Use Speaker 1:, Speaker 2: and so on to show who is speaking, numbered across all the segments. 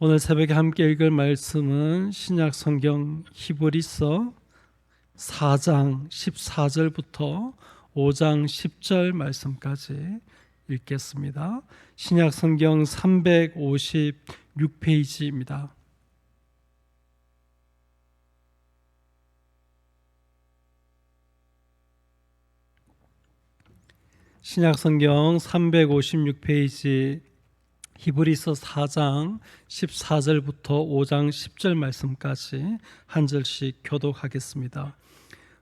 Speaker 1: 오늘 새벽에 함께 읽을 말씀은 신약 성경 히브리서 4장 14절부터 5장 10절 말씀까지 읽겠습니다. 신약 성경 356페이지입니다. 신약 성경 356페이지 히브리서 4장 14절부터 5장 10절 말씀까지 한 절씩 교독하겠습니다.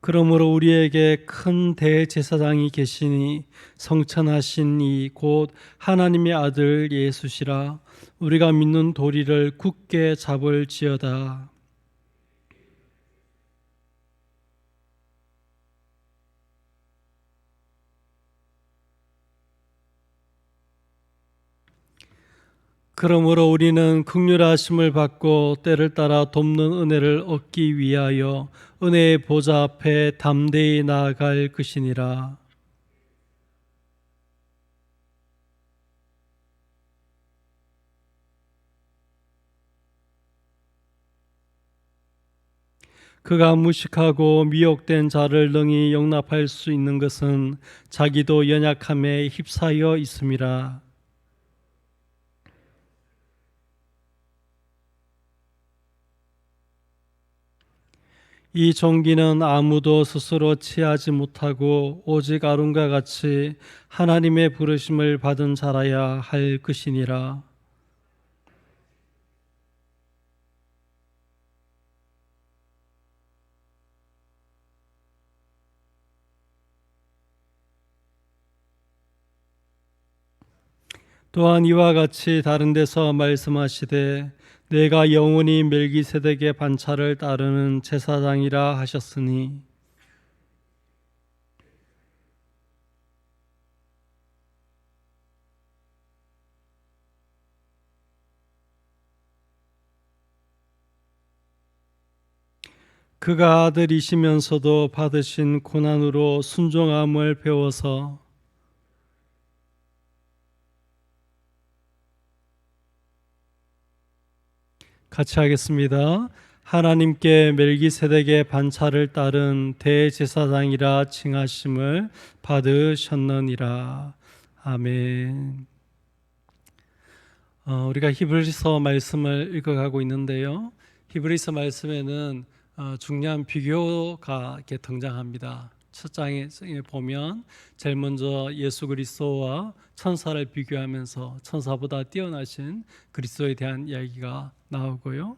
Speaker 1: 그러므로 우리에게 큰 대제사장이 계시니 성천하신 이 곧 하나님의 아들 예수시라. 우리가 믿는 도리를 굳게 잡을지어다. 그러므로 우리는 긍휼하심을 받고 때를 따라 돕는 은혜를 얻기 위하여 은혜의 보좌 앞에 담대히 나아갈 것이니라. 그가 무식하고 미혹된 자를 능히 용납할 수 있는 것은 자기도 연약함에 휩싸여 있음이라. 이 종기는 아무도 스스로 취하지 못하고 오직 아론과 같이 하나님의 부르심을 받은 자라야 할 것이니라. 또한 이와 같이 다른 데서 말씀하시되 내가 영원히 멜기세덱의 반차를 따르는 제사장이라 하셨으니 그가 아들이시면서도 받으신 고난으로 순종함을 배워서 같이 하겠습니다. 하나님께 멜기세덱의 반차를 따른 대제사장이라 칭하심을 받으셨느니라. 아멘. 우리가 히브리서 말씀을 읽어가고 있는데요. 히브리서 말씀에는 중요한 비교가 이렇게 등장합니다. 첫 장에 보면 제일 먼저 예수 그리스도와 천사를 비교하면서 천사보다 뛰어나신 그리스도에 대한 이야기가 나오고요.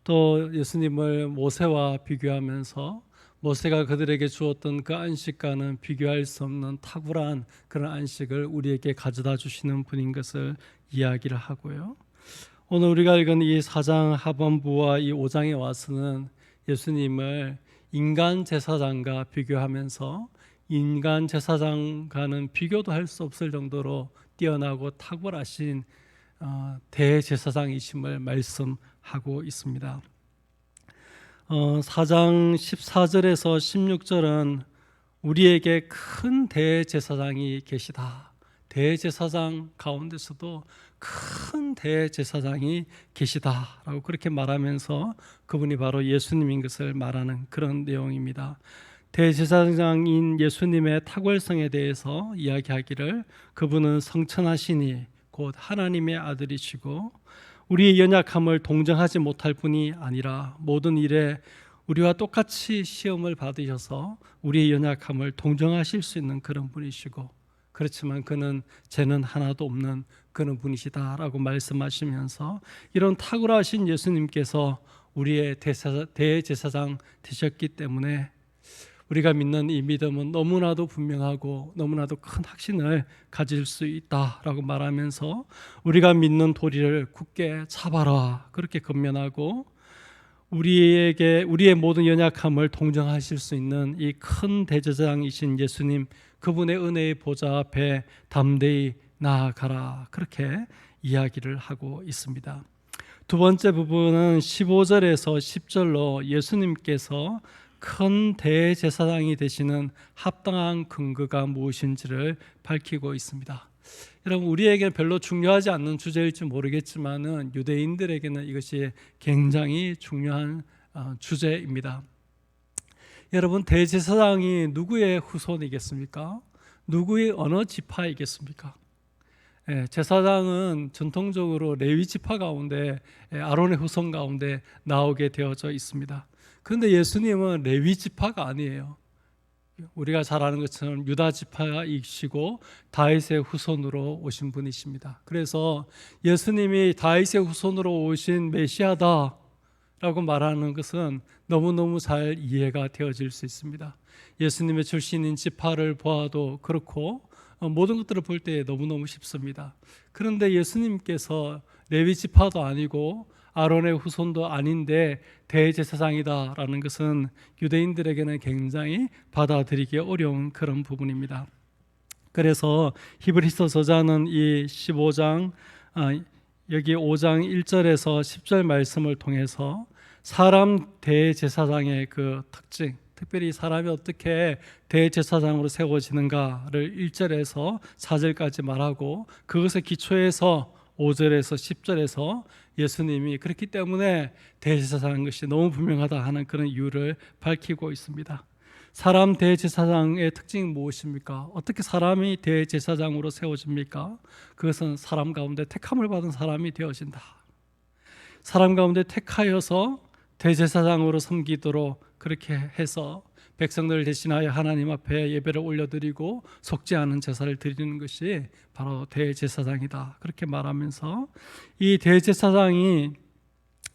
Speaker 1: 또 예수님을 모세와 비교하면서 모세가 그들에게 주었던 그 안식과는 비교할 수 없는 탁월한 그런 안식을 우리에게 가져다 주시는 분인 것을 이야기를 하고요. 오늘 우리가 읽은 이 4장 하반부와 이 5장에 와서는 예수님을 인간 제사장과 비교하면서 인간 제사장과는 비교도 할 수 없을 정도로 뛰어나고 탁월하신 대제사장이심을 말씀하고 있습니다. 4장 14절에서 16절은 우리에게 큰 대제사장이 계시다. 대제사장 가운데서도 큰 대제사장이 계시다라고 그렇게 말하면서 그분이 바로 예수님인 것을 말하는 그런 내용입니다. 대제사장인 예수님의 탁월성에 대해서 이야기하기를 그분은 성천하시니 곧 하나님의 아들이시고 우리의 연약함을 동정하지 못할 뿐이 아니라 모든 일에 우리와 똑같이 시험을 받으셔서 우리의 연약함을 동정하실 수 있는 그런 분이시고 그렇지만 그는 죄는 하나도 없는 그런 분이시다라고 말씀하시면서 이런 탁월하신 예수님께서 우리의 대제사장 되셨기 때문에 우리가 믿는 이 믿음은 너무나도 분명하고 너무나도 큰 확신을 가질 수 있다라고 말하면서 우리가 믿는 도리를 굳게 잡아라 그렇게 권면하고 우리의 모든 연약함을 동정하실 수 있는 이 큰 대제사장이신 예수님 그분의 은혜의 보좌 앞에 담대히 나아가라 그렇게 이야기를 하고 있습니다. 두 번째 부분은 15절에서 10절로 예수님께서 큰 대제사장이 되시는 합당한 근거가 무엇인지를 밝히고 있습니다. 여러분, 우리에게는 별로 중요하지 않는 주제일지 모르겠지만은 유대인들에게는 이것이 굉장히 중요한 주제입니다. 여러분, 대제사장이 누구의 후손이겠습니까? 누구의 어느 지파이겠습니까? 제사장은 전통적으로 레위 지파 가운데 아론의 후손 가운데 나오게 되어져 있습니다. 그런데 예수님은 레위 지파가 아니에요. 우리가 잘 아는 것처럼 유다 지파이시고 다윗의 후손으로 오신 분이십니다. 그래서 예수님이 다윗의 후손으로 오신 메시아다 라고 말하는 것은 너무너무 잘 이해가 되어질 수 있습니다. 예수님의 출신인 지파를 보아도 그렇고 모든 것들을 볼 때 너무너무 쉽습니다. 그런데 예수님께서 레위 지파도 아니고 아론의 후손도 아닌데 대제사장이다라는 것은 유대인들에게는 굉장히 받아들이기 어려운 그런 부분입니다. 그래서 히브리서 저자는 이 15장 여기 5장 1절에서 10절 말씀을 통해서 사람 대제사장의 그 특징, 특별히 사람이 어떻게 대제사장으로 세워지는가를 1절에서 4절까지 말하고 그것에 기초해서 5절에서 10절에서 예수님이 그렇기 때문에 대제사장인 것이 너무 분명하다 하는 그런 이유를 밝히고 있습니다. 사람 대제사장의 특징이 무엇입니까? 어떻게 사람이 대제사장으로 세워집니까? 그것은 사람 가운데 택함을 받은 사람이 되어진다. 사람 가운데 택하여서 대제사장으로 섬기도록 그렇게 해서 백성들을 대신하여 하나님 앞에 예배를 올려드리고 속지 않은 제사를 드리는 것이 바로 대제사장이다. 그렇게 말하면서 이 대제사장이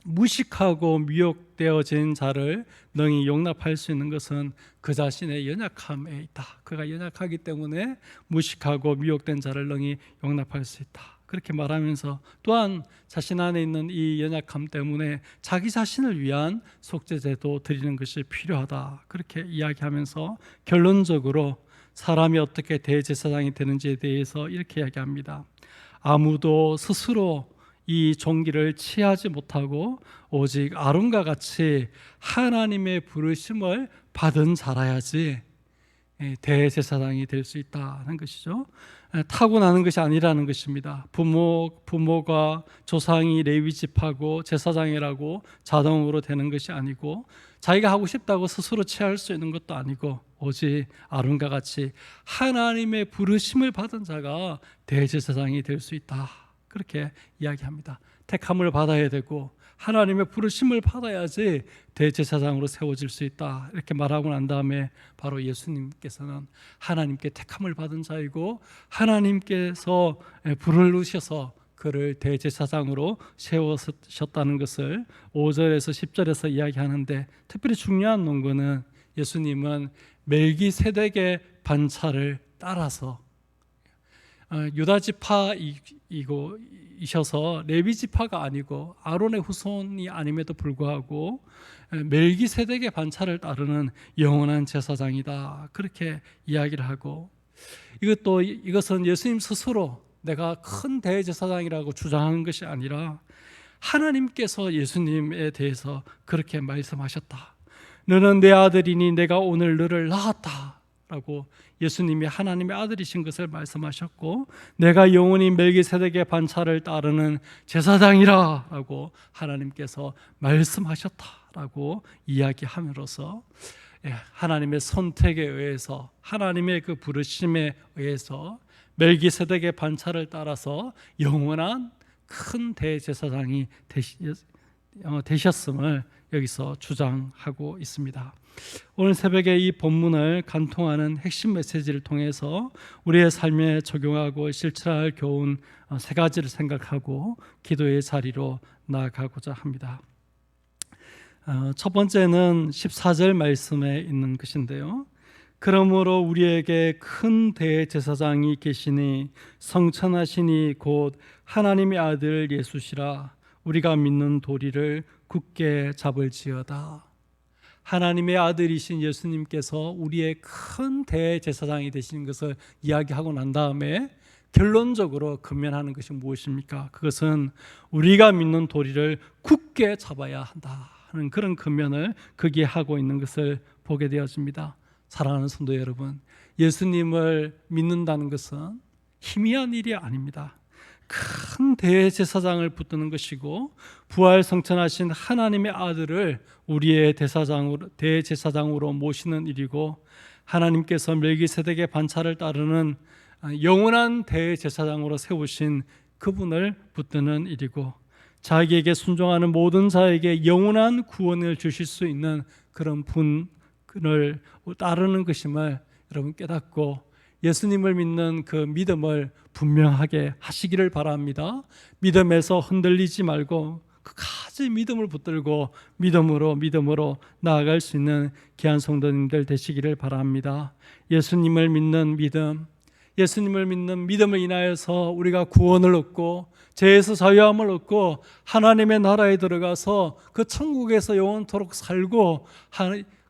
Speaker 1: 무식하고 미혹되어진 자를 능히 용납할 수 있는 것은 그 자신의 연약함에 있다. 그가 연약하기 때문에 무식하고 미혹된 자를 능히 용납할 수 있다. 그렇게 말하면서 또한 자신 안에 있는 이 연약함 때문에 자기 자신을 위한 속죄제도 드리는 것이 필요하다. 그렇게 이야기하면서 결론적으로 사람이 어떻게 대제사장이 되는지에 대해서 이렇게 이야기합니다. 아무도 스스로 이 종기를 취하지 못하고 오직 아론과 같이 하나님의 부르심을 받은 자라야지 대제사장이 될 수 있다는 것이죠. 타고나는 것이 아니라는 것입니다. 부모가 조상이 레위 지파고 제사장이라고 자동으로 되는 것이 아니고 자기가 하고 싶다고 스스로 취할 수 있는 것도 아니고 오직 아론과 같이 하나님의 부르심을 받은 자가 대제사장이 될 수 있다. 그렇게 이야기합니다. 택함을 받아야 되고 하나님의 부르심을 받아야지 대제사장으로 세워질 수 있다. 이렇게 말하고 난 다음에 바로 예수님께서는 하나님께 택함을 받은 자이고 하나님께서 부르셔서 그를 대제사장으로 세우셨다는 것을 5절에서 10절에서 이야기하는데 특별히 중요한 논거는 예수님은 멜기세덱의 반차를 따라서 유다 지파이셔서 레위 지파가 아니고 아론의 후손이 아님에도 불구하고 멜기세덱의 반차를 따르는 영원한 제사장이다. 그렇게 이야기를 하고 이것은 예수님 스스로 내가 큰 대제사장이라고 주장한 것이 아니라 하나님께서 예수님에 대해서 그렇게 말씀하셨다. 너는 내 아들이니 내가 오늘 너를 낳았다. 라고 예수님이 하나님의 아들이신 것을 말씀하셨고 내가 영원히 멜기세덱의 반차를 따르는 제사장이라 라고 하나님께서 말씀하셨다라고 이야기함으로써 하나님의 선택에 의해서 하나님의 그 부르심에 의해서 멜기세덱의 반차를 따라서 영원한 큰 대제사장이 되셨음을 여기서 주장하고 있습니다. 오늘 새벽에 이 본문을 간통하는 핵심 메시지를 통해서 우리의 삶에 적용하고 실천할 교훈 세 가지를 생각하고 기도의 자리로 나아가고자 합니다. 첫 번째는 14절 말씀에 있는 것인데요. 그러므로 우리에게 큰 대제사장이 계시니 성천하시니 곧 하나님의 아들 예수시라. 우리가 믿는 도리를 굳게 잡을지어다. 하나님의 아들이신 예수님께서 우리의 큰 대제사장이 되시는 것을 이야기하고 난 다음에 결론적으로 근면하는 것이 무엇입니까? 그것은 우리가 믿는 도리를 굳게 잡아야 한다 하는 그런 근면을 거기에 하고 있는 것을 보게 되어집니다. 사랑하는 성도 여러분, 예수님을 믿는다는 것은 희미한 일이 아닙니다. 큰 대제사장을 붙드는 것이고 부활 성천하신 하나님의 아들을 우리의 대제사장으로 모시는 일이고 하나님께서 멜기세덱의 반차를 따르는 영원한 대제사장으로 세우신 그분을 붙드는 일이고 자기에게 순종하는 모든 자에게 영원한 구원을 주실 수 있는 그런 분을 따르는 것임을 여러분 깨닫고 예수님을 믿는 그 믿음을 분명하게 하시기를 바랍니다. 믿음에서 흔들리지 말고 끝까지 믿음을 붙들고 믿음으로 나아갈 수 있는 귀한 성도님들 되시기를 바랍니다. 예수님을 믿는 믿음, 예수님을 믿는 믿음을 인하여서 우리가 구원을 얻고 죄에서 자유함을 얻고 하나님의 나라에 들어가서 그 천국에서 영원토록 살고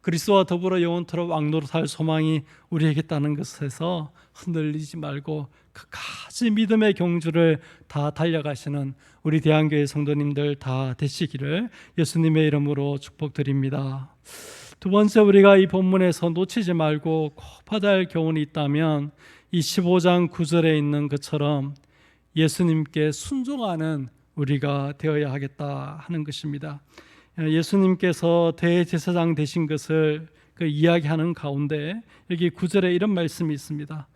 Speaker 1: 그리스도와 더불어 영원토록 왕노로 살 소망이 우리에게 있다는 것에서 흔들리지 말고 끝까지 믿음의 경주를 다 달려가시는 우리 대한교회 성도님들 다 되시기를 예수님의 이름으로 축복드립니다. 두 번째, 우리가 이 본문에서 놓치지 말고 꼭 받아야 할 교훈이 있다면 이 15장 9절에 있는 것처럼 예수님께 순종하는 우리가 되어야 하겠다 하는 것입니다. 예수님께서 대제사장 되신 것을 그 이야기하는 가운데 여기 9절에 이런 말씀이 있습니다.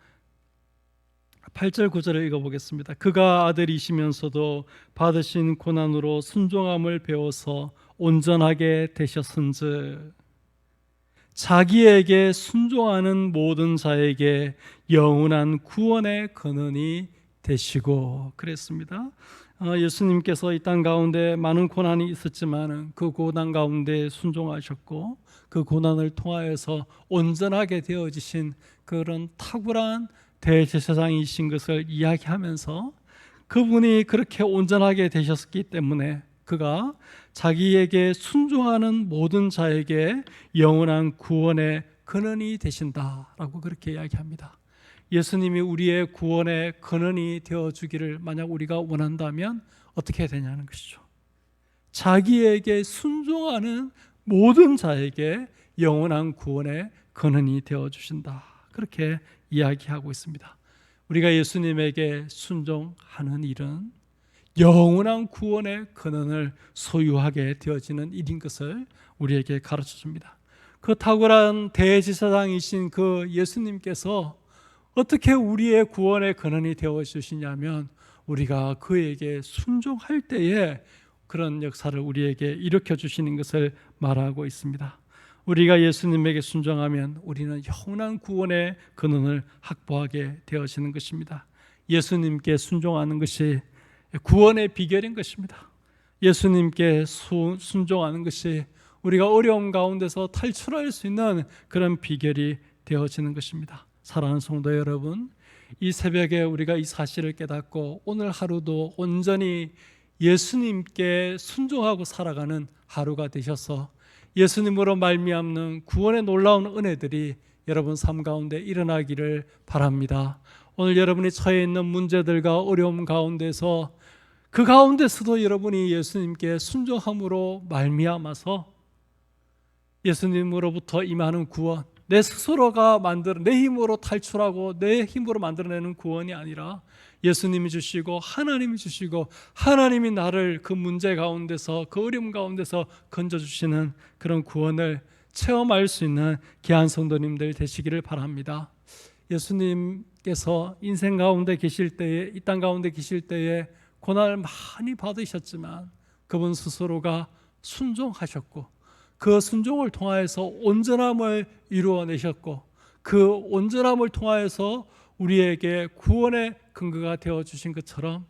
Speaker 1: 8절 9절을 읽어보겠습니다. 그가 아들이시면서도 받으신 고난으로 순종함을 배워서 온전하게 되셨은즉 자기에게 순종하는 모든 자에게 영원한 구원의 근원이 되시고 그랬습니다. 예수님께서 이 땅 가운데 많은 고난이 있었지만 그 고난 가운데 순종하셨고 그 고난을 통하여서 온전하게 되어지신 그런 탁월한 대제사장이신 것을 이야기하면서 그분이 그렇게 온전하게 되셨기 때문에 그가 자기에게 순종하는 모든 자에게 영원한 구원의 근원이 되신다라고 그렇게 이야기합니다. 예수님이 우리의 구원의 근원이 되어주기를 만약 우리가 원한다면 어떻게 해야 되냐는 것이죠. 자기에게 순종하는 모든 자에게 영원한 구원의 근원이 되어주신다, 그렇게 이야기하고 있습니다. 우리가 예수님에게 순종하는 일은 영원한 구원의 근원을 소유하게 되어지는 일인 것을 우리에게 가르쳐 줍니다. 그 탁월한 대제사장이신 그 예수님께서 어떻게 우리의 구원의 근원이 되어주시냐면 우리가 그에게 순종할 때에 그런 역사를 우리에게 일으켜 주시는 것을 말하고 있습니다. 우리가 예수님에게 순종하면 우리는 영원한 구원의 근원을 확보하게 되어지는 것입니다. 예수님께 순종하는 것이 구원의 비결인 것입니다. 예수님께 순종하는 것이 우리가 어려움 가운데서 탈출할 수 있는 그런 비결이 되어지는 것입니다. 사랑하는 성도 여러분, 이 새벽에 우리가 이 사실을 깨닫고 오늘 하루도 온전히 예수님께 순종하고 살아가는 하루가 되셔서 예수님으로 말미암는 구원의 놀라운 은혜들이 여러분 삶 가운데 일어나기를 바랍니다. 오늘 여러분이 처해 있는 문제들과 어려움 가운데서 그 가운데서도 여러분이 예수님께 순종함으로 말미암아서 예수님으로부터 임하는 구원, 내 스스로가 내 힘으로 탈출하고 내 힘으로 만들어내는 구원이 아니라 예수님이 주시고 하나님이 주시고 하나님이 나를 그 문제 가운데서 그 어려움 가운데서 건져주시는 그런 구원을 체험할 수 있는 귀한 성도님들 되시기를 바랍니다. 예수님께서 인생 가운데 계실 때에, 이 땅 가운데 계실 때에 고난을 많이 받으셨지만 그분 스스로가 순종하셨고 그 순종을 통하여서 온전함을 이루어내셨고 그 온전함을 통하여서 우리에게 구원의 근거가 되어주신 것처럼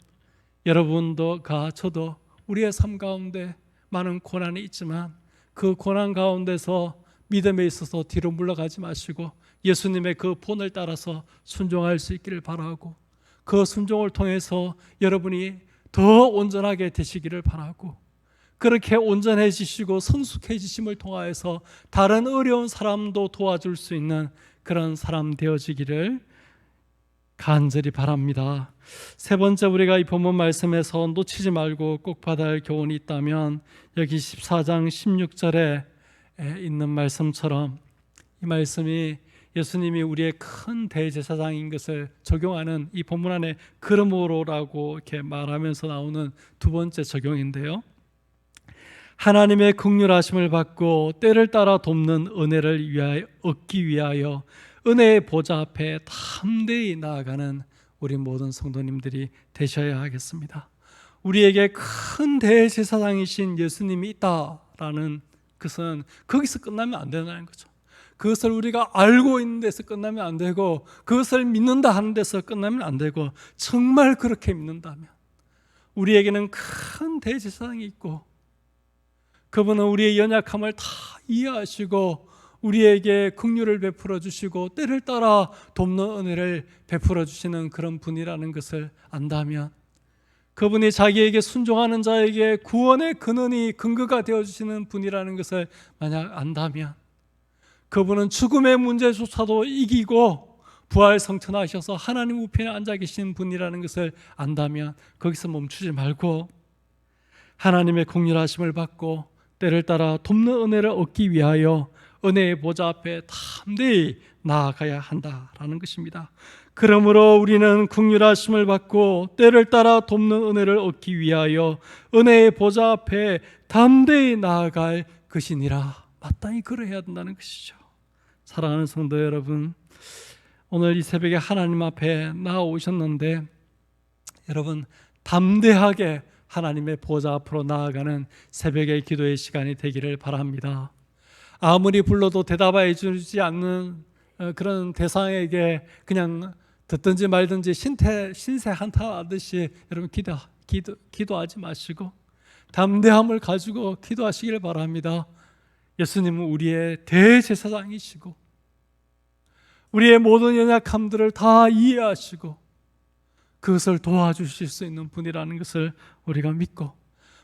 Speaker 1: 여러분도 저도 우리의 삶 가운데 많은 고난이 있지만 그 고난 가운데서 믿음에 있어서 뒤로 물러가지 마시고 예수님의 그 본을 따라서 순종할 수 있기를 바라고 그 순종을 통해서 여러분이 더 온전하게 되시기를 바라고 그렇게 온전해지시고 성숙해지심을 통하여서 다른 어려운 사람도 도와줄 수 있는 그런 사람 되어지기를 간절히 바랍니다. 세 번째, 우리가 이 본문 말씀에서 놓치지 말고 꼭 받아야 할 교훈이 있다면 여기 14장 16절에 있는 말씀처럼 이 말씀이 예수님이 우리의 큰 대제사장인 것을 적용하는 이 본문 안에 그러므로라고 이렇게 말하면서 나오는 두 번째 적용인데요. 하나님의 긍휼하심을 받고 때를 따라 돕는 은혜를 얻기 위하여 은혜의 보좌 앞에 담대히 나아가는 우리 모든 성도님들이 되셔야 하겠습니다. 우리에게 큰 대제사장이신 예수님이 있다라는 것은 거기서 끝나면 안 된다는 거죠. 그것을 우리가 알고 있는 데서 끝나면 안 되고, 그것을 믿는다 하는 데서 끝나면 안 되고, 정말 그렇게 믿는다면 우리에게는 큰 대제사장이 있고, 그분은 우리의 연약함을 다 이해하시고 우리에게 긍휼을 베풀어 주시고 때를 따라 돕는 은혜를 베풀어 주시는 그런 분이라는 것을 안다면, 그분이 자기에게 순종하는 자에게 구원의 근원이 근거가 되어주시는 분이라는 것을 만약 안다면, 그분은 죽음의 문제조차도 이기고 부활성천하셔서 하나님 우편에 앉아 계신 분이라는 것을 안다면 거기서 멈추지 말고 하나님의 긍휼하심을 받고 때를 따라 돕는 은혜를 얻기 위하여 은혜의 보좌 앞에 담대히 나아가야 한다라는 것입니다. 그러므로 우리는 긍휼하심을 받고 때를 따라 돕는 은혜를 얻기 위하여 은혜의 보좌 앞에 담대히 나아갈 것이니라. 마땅히 그러해야 된다는 것이죠. 사랑하는 성도 여러분, 오늘 이 새벽에 하나님 앞에 나아오셨는데, 여러분 담대하게 하나님의 보좌 앞으로 나아가는 새벽의 기도의 시간이 되기를 바랍니다. 아무리 불러도 대답해 주지 않는 그런 대상에게 그냥 듣든지 말든지 신세 한탄하듯이 여러분 기도하지 마시고 담대함을 가지고 기도하시기를 바랍니다. 예수님은 우리의 대제사장이시고 우리의 모든 연약함들을 다 이해하시고 그것을 도와주실 수 있는 분이라는 것을 우리가 믿고,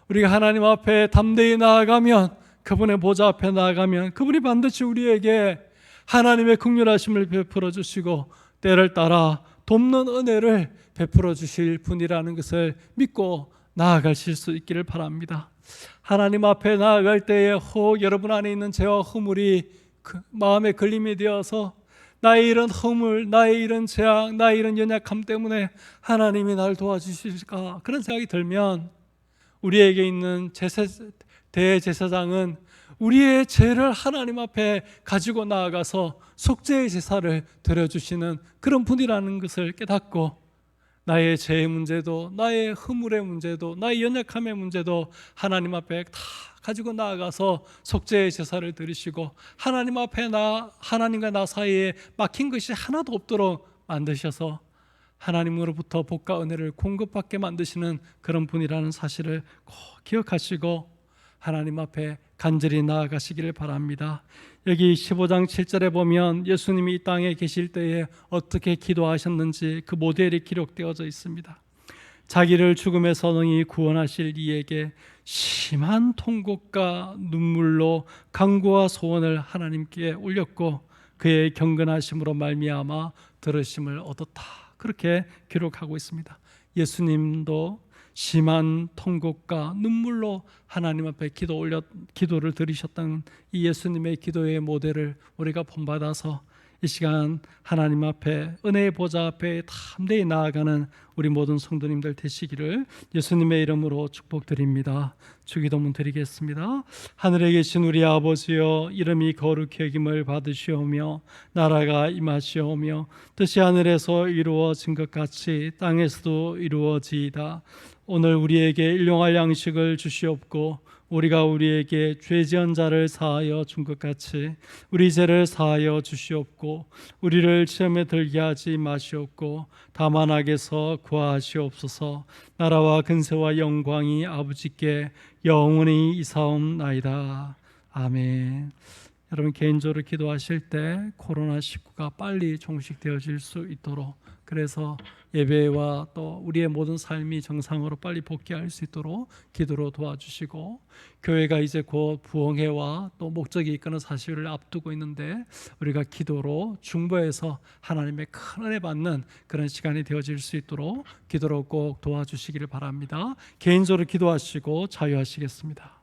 Speaker 1: 우리가 하나님 앞에 담대히 나아가면, 그분의 보좌 앞에 나아가면 그분이 반드시 우리에게 하나님의 긍휼하심을 베풀어 주시고 때를 따라 돕는 은혜를 베풀어 주실 분이라는 것을 믿고 나아가실 수 있기를 바랍니다. 하나님 앞에 나아갈 때에 혹 여러분 안에 있는 죄와 허물이 마음에 걸림이 되어서 나의 이런 허물, 나의 이런 죄악, 나의 이런 연약함 때문에 하나님이 날 도와주실까, 그런 생각이 들면 우리에게 있는 대제사장은 우리의 죄를 하나님 앞에 가지고 나아가서 속죄의 제사를 드려주시는 그런 분이라는 것을 깨닫고, 나의 죄의 문제도, 나의 허물의 문제도, 나의 연약함의 문제도 하나님 앞에 다 가지고 나아가서 속죄의 제사를 드리시고, 하나님 앞에 하나님과 나 사이에 막힌 것이 하나도 없도록 만드셔서 하나님으로부터 복과 은혜를 공급받게 만드시는 그런 분이라는 사실을 꼭 기억하시고 하나님 앞에 간절히 나아가시기를 바랍니다. 여기 15장 7절에 보면 예수님이 이 땅에 계실 때에 어떻게 기도하셨는지 그 모델이 기록되어져 있습니다. 자기를 죽음에서 능히 구원하실 이에게 심한 통곡과 눈물로 간구와 소원을 하나님께 올렸고 그의 경건하심으로 말미암아 들으심을 얻었다. 그렇게 기록하고 있습니다. 예수님도 심한 통곡과 눈물로 하나님 앞에 기도를 드리셨던 이 예수님의 기도의 모델을 우리가 본받아서 이 시간 하나님 앞에 은혜의 보좌 앞에 담대히 나아가는 우리 모든 성도님들 되시기를 예수님의 이름으로 축복드립니다. 주기도문 드리겠습니다. 하늘에 계신 우리 아버지여, 이름이 거룩히 여김을 받으시오며 나라가 임하시오며 뜻이 하늘에서 이루어진 것 같이 땅에서도 이루어지이다. 오늘 우리에게 일용할 양식을 주시옵고 우리가 우리에게 죄 지은 자를 사하여 준 것 같이 우리 죄를 사하여 주시옵고 우리를 시험에 들게 하지 마시옵고 다만 악에서 구하시옵소서. 나라와 근세와 영광이 아버지께 영원히 이사옵나이다. 아멘. 여러분 개인적으로 기도하실 때 코로나19가 빨리 종식되어질 수 있도록, 그래서 예배와 또 우리의 모든 삶이 정상으로 빨리 복귀할 수 있도록 기도로 도와주시고, 교회가 이제 곧 부흥회와 또 목적이 이끄는 사실을 앞두고 있는데 우리가 기도로 중보해서 하나님의 큰 은혜 받는 그런 시간이 되어질 수 있도록 기도로 꼭 도와주시기를 바랍니다. 개인적으로 기도하시고 자유하시겠습니다.